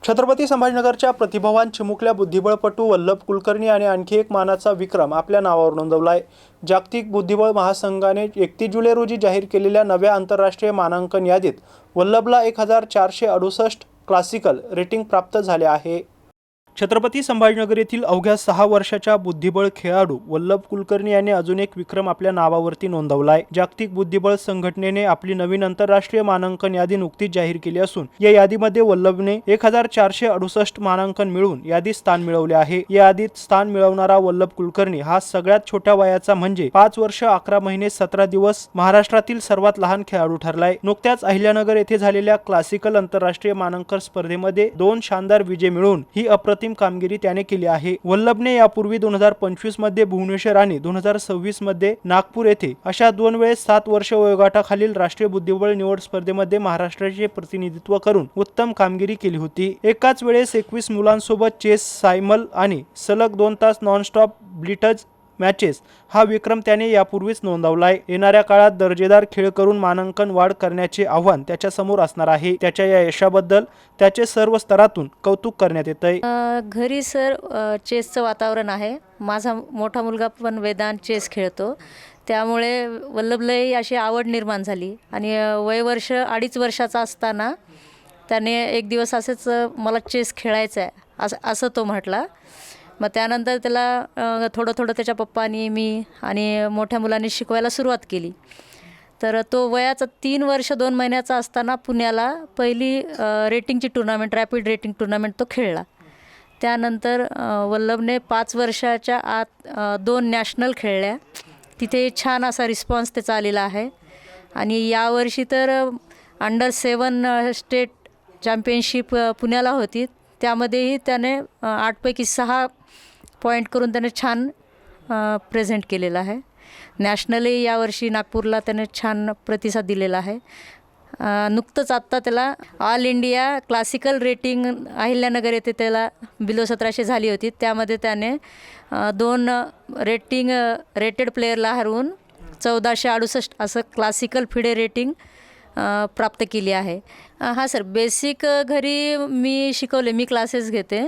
छत्रपती संभाजीनगरच्या प्रतिभावान चिमुकल्या बुद्धिबळपटू वल्लभ कुलकर्णी आणि आणखी एक मानाचा विक्रम आपल्या नावावर नोंदवलाय। जागतिक बुद्धिबळ महासंघाने 31 जुलै रोजी जाहीर केलेल्या नव्या आंतरराष्ट्रीय मानांकन यादीत वल्लभला 1468 क्लासिकल रेटिंग प्राप्त झाले आहे। छत्रपती संभाजीनगर येथील अवघ्या 6 वर्षाच्या बुद्धिबळ खेळाडू वल्लभ कुलकर्णी यांनी अजून एक विक्रम आपल्या नावावरती नोंदवलाय। जागतिक बुद्धिबळ संघटनेने आपली नवीन आंतरराष्ट्रीय मानांकन यादी नुकतीच जाहीर केली असून या यादीमध्ये वल्लभने 1468 मानांकन मिळवून यादीत स्थान मिळवले आहे। या यादीत स्थान मिळवणारा वल्लभ कुलकर्णी हा सगळ्यात छोट्या वयाचा म्हणजे 5 वर्ष 11 महिने 17 दिवस महाराष्ट्रातील सर्वात लहान खेळाडू ठरलाय। नुकत्याच अहिल्यानगर येथे झालेल्या क्लासिकल आंतरराष्ट्रीय मानांकन स्पर्धेमध्ये 2 शानदार विजय मिळवून ही अप्रतिम कामगिरी त्याने केली आहे। वल्लभने यापूर्वी 2025 मध्ये भुवनेश्वर आणि 2026 मध्ये नागपूर येथे अशा 2 वेळेस 7 वर्ष वयोगटाखालील राष्ट्रीय बुद्धिबळ निवड स्पर्धेमध्ये महाराष्ट्राचे प्रतिनिधित्व करून उत्तम कामगिरी केली होती। एकाच वेळेस 21 मुलांसोबत चेस सायमल आणि सलग 2 तास नॉनस्टॉप ब्लिटज मॅचेस हा विक्रम त्याने यापूर्वीच नोंदवलाय। येणाऱ्या काळात दर्जेदार खेळ करून मानांकन वाढ करण्याचे आव्हान त्याच्या समोर असणार आहे। त्याच्या या यशाबद्दल त्याचे सर्व स्तरातून कौतुक करण्यात येतंय। घरी सर चेसचं वातावरण आहे। माझा मोठा मुलगा पण वेदांत चेस खेळतो, त्यामुळे वल्लभलाही अशी आवड निर्माण झाली आणि वयवर्ष 2.5 वर्षाचा असताना त्याने एक दिवस असेच मला चेस खेळायचं आहे असं तो म्हटला। मग त्यानंतर त्याला थोडं त्याच्या पप्पानी मी आणि मोठ्या मुलांनी शिकवायला सुरुवात केली। तर तो वयाचा 3 वर्ष 2 महिन्याचा असताना पुण्याला पहिली रेटिंगची टुर्नामेंट रॅपिड रेटिंग टुर्नामेंट तो खेळला। त्यानंतर वल्लभने 5 वर्षाच्या आत 2 नॅशनल खेळल्या, तिथे छान असा रिस्पॉन्स त्याचा आलेला आहे। आणि यावर्षी तर अंडर-7 स्टेट चॅम्पियनशिप पुण्याला होती, त्यामध्येही त्याने 8 पैकी 6 पॉईंट करून त्याने छान प्रेझेंट केलेला आहे। नॅशनली यावर्षी नागपूरला त्याने छान प्रतिसाद दिलेला आहे। नुकतंच आत्ता त्याला all India classical rating Ahilyanagar येथे त्याला बिलो 1700 झाली होती, त्यामध्ये त्याने 2 रेटेड प्लेयरला हरवून 1468 असं क्लासिकल फिडे रेटिंग प्राप्त केली आहे। हां सर, बेसिक घरी मी शिकवले, मी क्लासेस घेते।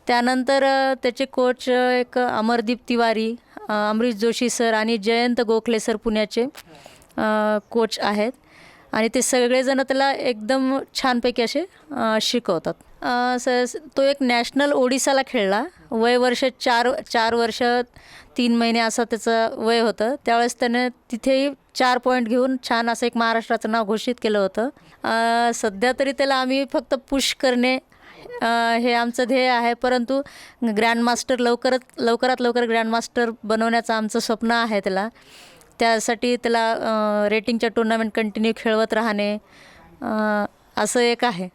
त्यानंतर त्याचे कोच एक अमरदीप तिवारी, अमरीश जोशी सर आणि जयंत गोखले सर पुण्याचे कोच आहेत आणि ते सगळेजण त्याला एकदम छानपैकी असे शिकवतात। सर तो एक नॅशनल ओडिसाला खेळला, वयवर्ष 4 वर्ष 3 महिने असं त्याचं वय होतं। त्यावेळेस त्याने तिथेही 4 पॉईंट घेऊन छान असं एक महाराष्ट्राचं नाव घोषित केलं होतं। सध्या तरी त्याला आम्ही फक्त पुश करणे हे आमचं ध्येय आहे, परंतु ग्रँडमास्टर लवकरात लवकर ग्रँडमास्टर बनवण्याचं आमचं स्वप्न आहे त्याला। त्यासाठी त्याला रेटिंगच्या टुर्नामेंट कंटिन्यू खेळवत राहणे असं एक आहे।